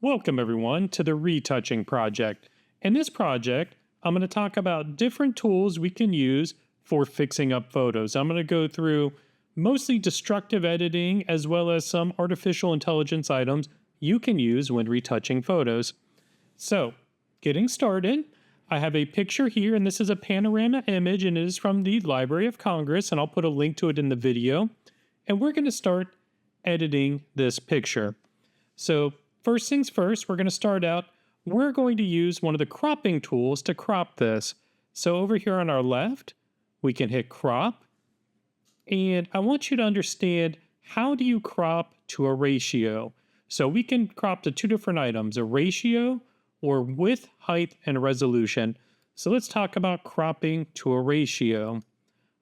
Welcome everyone to the Retouching project. In this project, I'm going to talk about different tools we can use for fixing up photos. I'm going to go through mostly destructive editing as well as some artificial intelligence items you can use when retouching photos. So, getting started, I have a picture here, and this is a panorama image, and it is from the Library of Congress, and I'll put a link to it in the video. And we're going to start editing this picture. So, first things first, we're going to start out. We're going to use one of the cropping tools to crop this. So over here on our left, we can hit crop. And I want you to understand, how do you crop to a ratio? So we can crop to two different items, a ratio or width, height, and resolution. So let's talk about cropping to a ratio.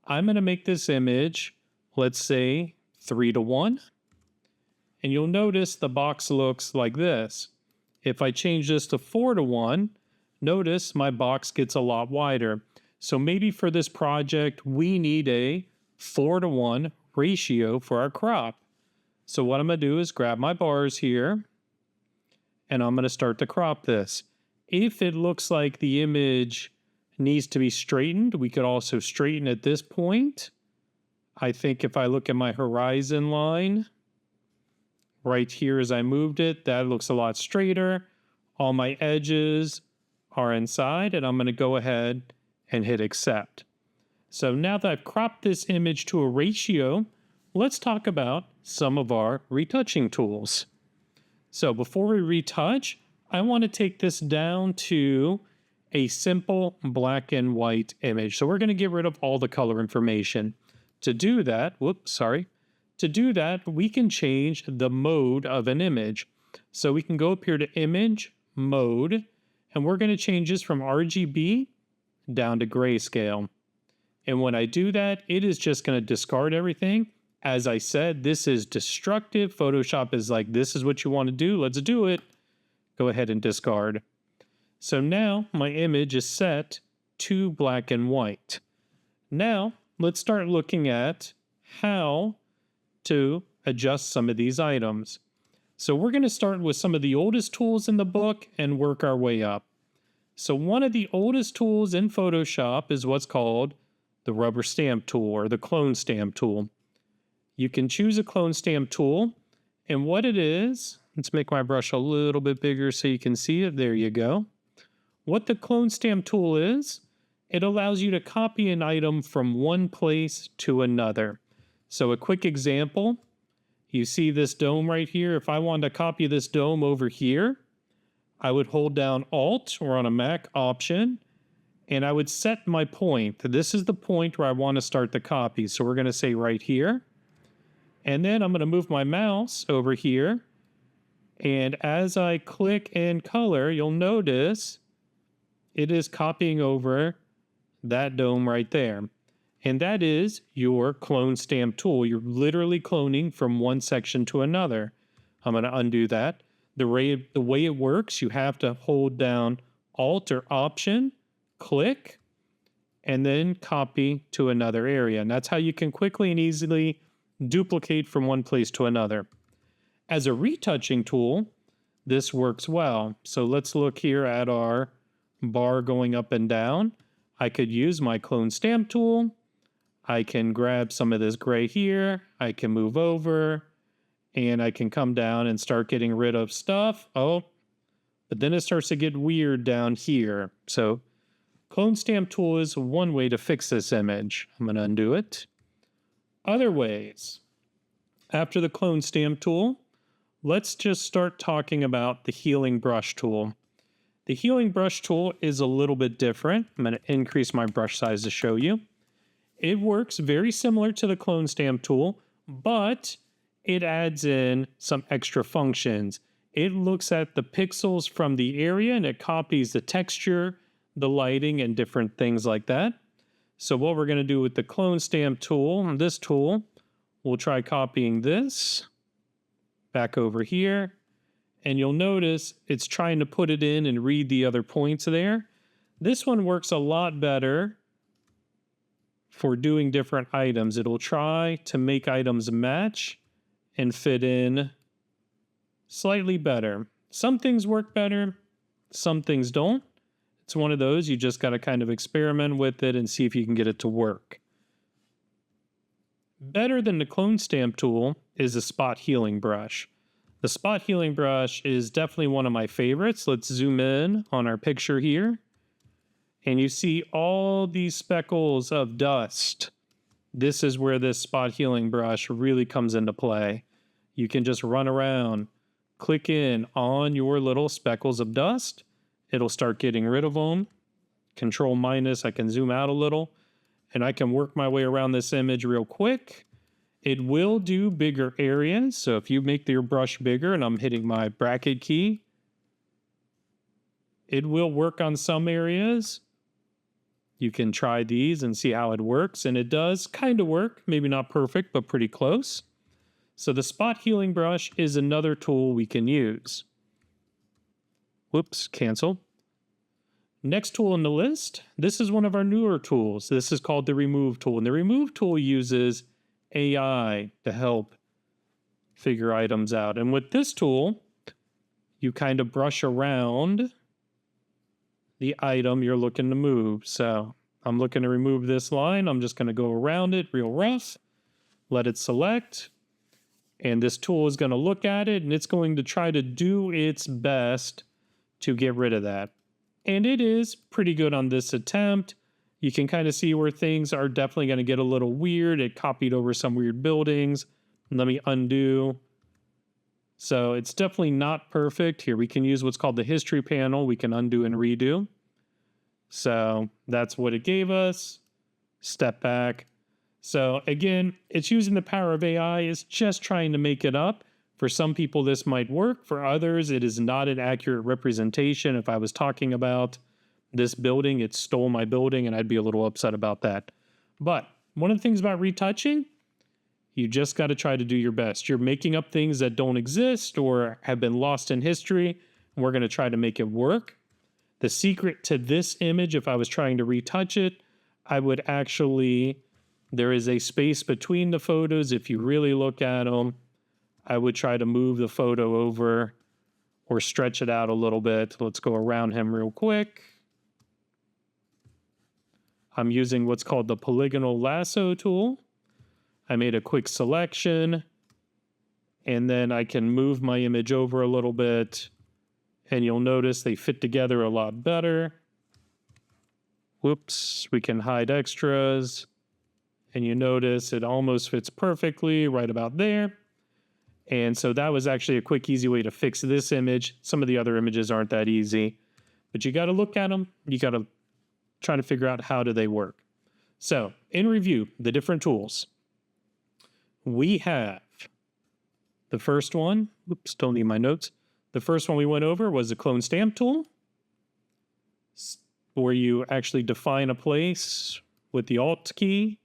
I'm going to make this image, let's say 3:1. And you'll notice the box looks like this. If I change this to 4:1, notice my box gets a lot wider. So maybe for this project, we need a 4:1 ratio for our crop. So what I'm going to do is grab my bars here, and I'm going to start to crop this. If it looks like the image needs to be straightened, we could also straighten at this point. I think if I look at my horizon line, right here as I moved it, that looks a lot straighter. All my edges are inside, and I'm going to go ahead and hit accept. So now that I've cropped this image to a ratio, let's talk about some of our retouching tools. So before we retouch, I want to take this down to a simple black and white image. So we're going to get rid of all the color information. To do that, To do that, we can change the mode of an image. So we can go up here to Image, Mode, and we're going to change this from RGB down to grayscale. And when I do that, it is just going to discard everything. As I said, this is destructive. Photoshop is like, this is what you want to do, let's do it. Go ahead and discard. So now my image is set to black and white. Now, let's start looking at how to adjust some of these items. So we're going to start with some of the oldest tools in the book and work our way up. So one of the oldest tools in Photoshop is what's called the rubber stamp tool or the clone stamp tool. You can choose a clone stamp tool, and what it is, let's make my brush a little bit bigger so you can see it. There you go. What the clone stamp tool is, it allows you to copy an item from one place to another. So a quick example, you see this dome right here. If I wanted to copy this dome over here, I would hold down Alt or on a Mac Option, and I would set my point. This is the point where I want to start the copy. So we're going to say right here. And then I'm going to move my mouse over here. And as I click and color, you'll notice it is copying over that dome right there. And that is your clone stamp tool. You're literally cloning from one section to another. I'm going to undo that. The way it works, you have to hold down Alt or Option, click, and then copy to another area. And that's how you can quickly and easily duplicate from one place to another. As a retouching tool, this works well. So let's look here at our bar going up and down. I could use my clone stamp tool. I can grab some of this gray here, I can move over, and I can come down and start getting rid of stuff. Oh, but then it starts to get weird down here. So clone stamp tool is one way to fix this image. I'm going to undo it. Other ways. After the clone stamp tool, let's just start talking about the healing brush tool. The healing brush tool is a little bit different. I'm going to increase my brush size to show you. It works very similar to the clone stamp tool, but it adds in some extra functions. It looks at the pixels from the area and it copies the texture, the lighting, and different things like that. So what we're going to do with the clone stamp tool, this tool, we'll try copying this back over here. And you'll notice it's trying to put it in and read the other points there. This one works a lot better for doing different items. It'll try to make items match and fit in slightly better. Some things work better, some things don't. It's one of those, you just got to kind of experiment with it and see if you can get it to work. Better than the clone stamp tool is a spot healing brush. The spot healing brush is definitely one of my favorites. Let's zoom in on our picture here. And you see all these speckles of dust. This is where this spot healing brush really comes into play. You can just run around, click in on your little speckles of dust. It'll start getting rid of them. Control minus, I can zoom out a little, and I can work my way around this image real quick. It will do bigger areas. So if you make your brush bigger, and I'm hitting my bracket key, it will work on some areas. You can try these and see how it works, and it does kind of work. Maybe not perfect, but pretty close. So the spot healing brush is another tool we can use. Whoops, cancel. Next tool in the list, this is one of our newer tools. This is called the remove tool, and the remove tool uses AI to help figure items out. And with this tool, you kind of brush around the item you're looking to move. So I'm looking to remove this line. I'm just going to go around it real rough, let it select, and this tool is going to look at it, and it's going to try to do its best to get rid of that. And it is pretty good on this attempt. You can kind of see where things are definitely going to get a little weird. It copied over some weird buildings. Let me undo. So it's definitely not perfect. Here we can use what's called the history panel. We can undo and redo. So that's what it gave us. Step back. So again, it's using the power of AI. It's just trying to make it up. For some people, this might work. For others, it is not an accurate representation. If I was talking about this building, it stole my building, and I'd be a little upset about that. But one of the things about retouching, you just got to try to do your best. You're making up things that don't exist or have been lost in history. And we're going to try to make it work. The secret to this image, if I was trying to retouch it, I would actually, there is a space between the photos. If you really look at them, I would try to move the photo over or stretch it out a little bit. Let's go around him real quick. I'm using what's called the polygonal lasso tool. I made a quick selection, and then I can move my image over a little bit, and you'll notice they fit together a lot better. Whoops, we can hide extras, and you notice it almost fits perfectly right about there. And so that was actually a quick, easy way to fix this image. Some of the other images aren't that easy, but you got to look at them. You got to try to figure out how do they work. So in review, the different tools. We have the first one. Oops, don't need my notes. The first one we went over was the clone stamp tool, where you actually define a place with the Alt key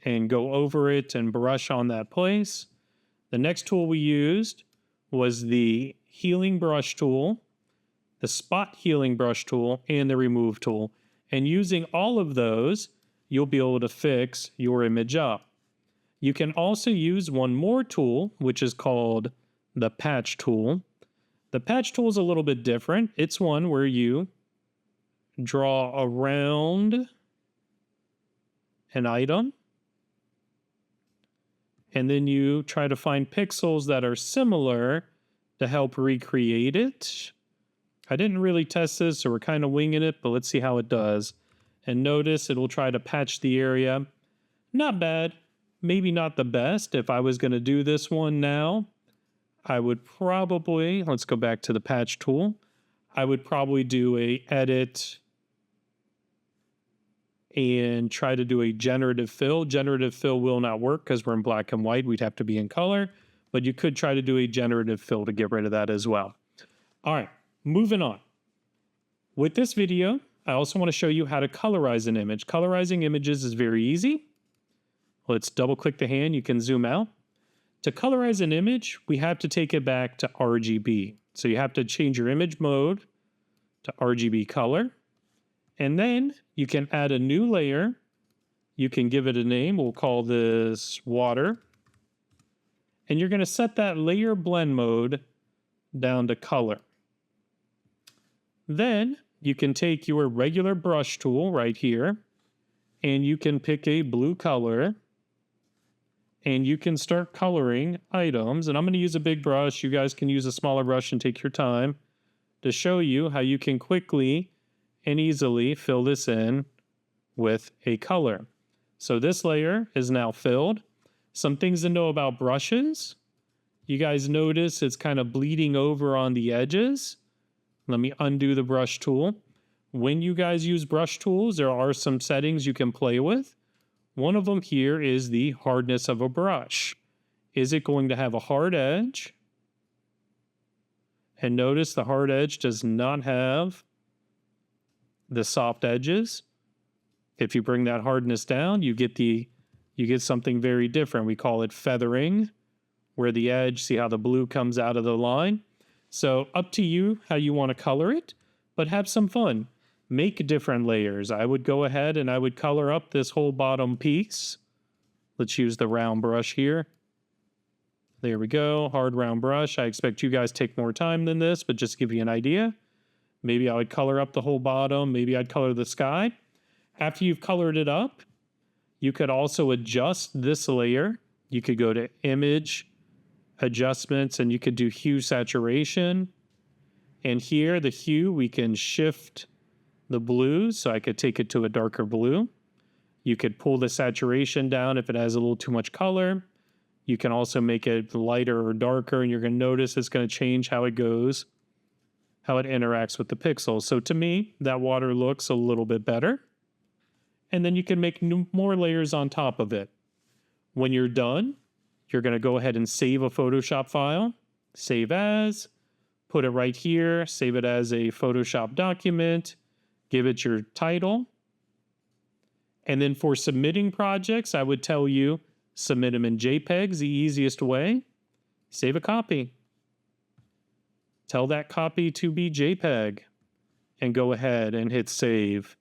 and go over it and brush on that place. The next tool we used was the healing brush tool, the spot healing brush tool, and the remove tool. And using all of those, you'll be able to fix your image up. You can also use one more tool, which is called the patch tool. The patch tool is a little bit different. It's one where you draw around an item, and then you try to find pixels that are similar to help recreate it. I didn't really test this, so we're kind of winging it, but let's see how it does. And notice it will try to patch the area. Not bad. Maybe not the best. If I was going to do this one now, I would probably, let's go back to the patch tool. I would probably do a edit and try to do a generative fill. Generative fill will not work because we're in black and white. We'd have to be in color, but you could try to do a generative fill to get rid of that as well. All right, moving on. With this video, I also want to show you how to colorize an image. Colorizing images is very easy. Let's double click the hand. You can zoom out. To colorize an image, we have to take it back to RGB. So you have to change your image mode to RGB color. And then you can add a new layer. You can give it a name. We'll call this water. And you're going to set that layer blend mode down to color. Then you can take your regular brush tool right here, and you can pick a blue color, and you can start coloring items. And I'm going to use a big brush. You guys can use a smaller brush and take your time to show you how you can quickly and easily fill this in with a color. So this layer is now filled. Some things to know about brushes. You guys notice it's kind of bleeding over on the edges. Let me undo the brush tool. When you guys use brush tools, there are some settings you can play with. One of them here is the hardness of a brush. Is it going to have a hard edge? And notice the hard edge does not have the soft edges. If you bring that hardness down, you get something very different. We call it feathering, where the edge, see how the blue comes out of the line? So up to you how you want to color it, but have some fun. Make different layers. I would go ahead and I would color up this whole bottom piece. Let's use the round brush here. There we go, hard round brush. I expect you guys take more time than this, but just to give you an idea. Maybe I would color up the whole bottom. Maybe I'd color the sky. After you've colored it up, you could also adjust this layer. You could go to Image, Adjustments, and you could do Hue Saturation. And here, the hue, we can shift the blue, so I could take it to a darker blue. You could pull the saturation down if it has a little too much color. You can also make it lighter or darker, and you're going to notice it's going to change how it goes, how it interacts with the pixels. So to me, that water looks a little bit better. And then you can make more layers on top of it. When you're done, you're going to go ahead and save a Photoshop file, save as, put it right here, save it as a Photoshop document, give it your title. And then for submitting projects, I would tell you, submit them in JPEGs, the easiest way. Save a copy. Tell that copy to be JPEG and go ahead and hit save.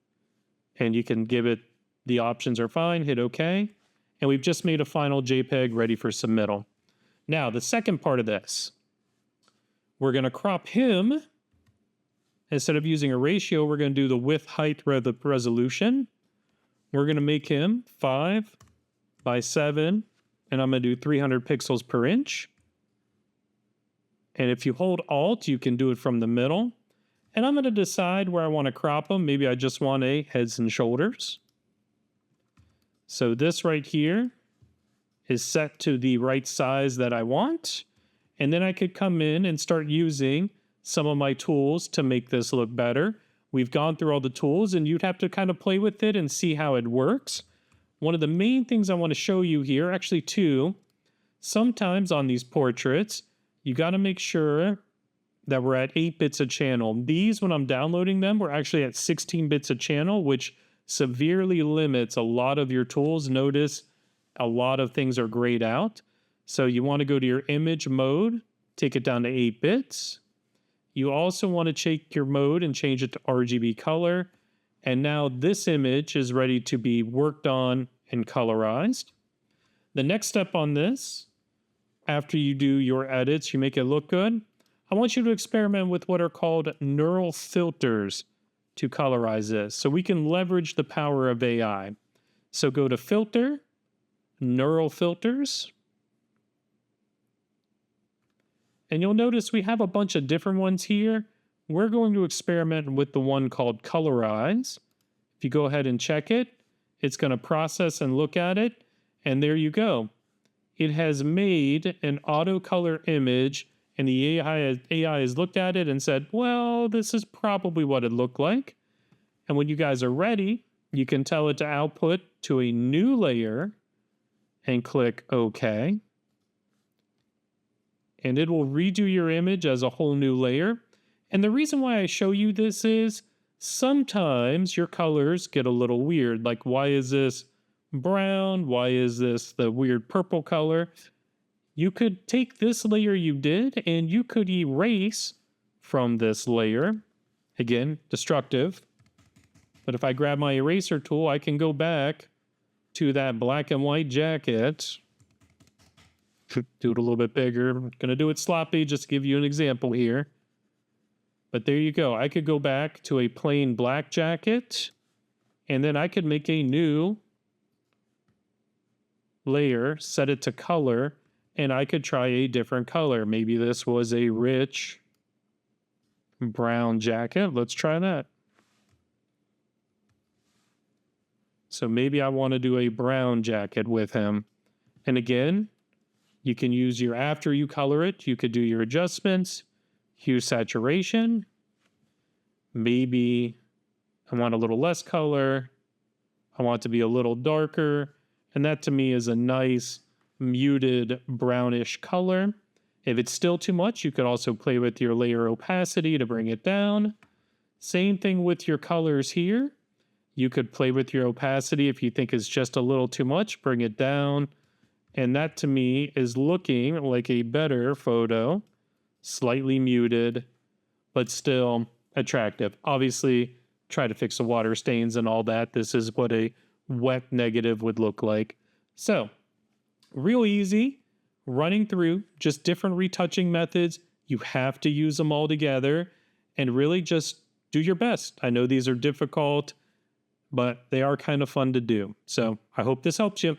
And you can give it, the options are fine, hit OK. And we've just made a final JPEG ready for submittal. Now, the second part of this, we're going to crop him. Instead of using a ratio, we're going to do the width, height, resolution. We're going to make him 5 by 7, and I'm going to do 300 pixels per inch. And if you hold Alt, you can do it from the middle. And I'm going to decide where I want to crop him. Maybe I just want a heads and shoulders. So this right here is set to the right size that I want. And then I could come in and start using some of my tools to make this look better. We've gone through all the tools, and you'd have to kind of play with it and see how it works. One of the main things I want to show you here, actually two, sometimes on these portraits, you got to make sure that we're at 8 bits a channel. These, when I'm downloading them, we're actually at 16 bits a channel, which severely limits a lot of your tools. Notice a lot of things are grayed out. So you want to go to your image mode, take it down to 8 bits. You also want to take your mode and change it to RGB color. And now this image is ready to be worked on and colorized. The next step on this, after you do your edits, you make it look good, I want you to experiment with what are called neural filters to colorize this. So we can leverage the power of AI. So go to Filter, Neural Filters. And you'll notice we have a bunch of different ones here. We're going to experiment with the one called colorize. If you go ahead and check it, it's going to process and look at it. And there you go. It has made an auto color image, and the AI has looked at it and said, well, this is probably what it looked like. And when you guys are ready, you can tell it to output to a new layer and click OK. And it will redo your image as a whole new layer. And the reason why I show you this is sometimes your colors get a little weird. Like, why is this brown? Why is this the weird purple color? You could take this layer you did and you could erase from this layer. Again, destructive. But if I grab my eraser tool, I can go back to that black and white jacket. Do it a little bit bigger. I'm going to do it sloppy just to give you an example here. But there you go. I could go back to a plain black jacket, and then I could make a new layer, set it to color, and I could try a different color. Maybe this was a rich brown jacket. Let's try that. So maybe I want to do a brown jacket with him. And again, you can use your, after you color it, you could do your adjustments, hue saturation. Maybe I want a little less color. I want it to be a little darker. And that to me is a nice muted brownish color. If it's still too much, you could also play with your layer opacity to bring it down. Same thing with your colors here. You could play with your opacity if you think it's just a little too much, bring it down. And that to me is looking like a better photo, slightly muted, but still attractive. Obviously, try to fix the water stains and all that. This is what a wet negative would look like. So, real easy, running through just different retouching methods. You have to use them all together and really just do your best. I know these are difficult, but they are kind of fun to do. So, I hope this helps you.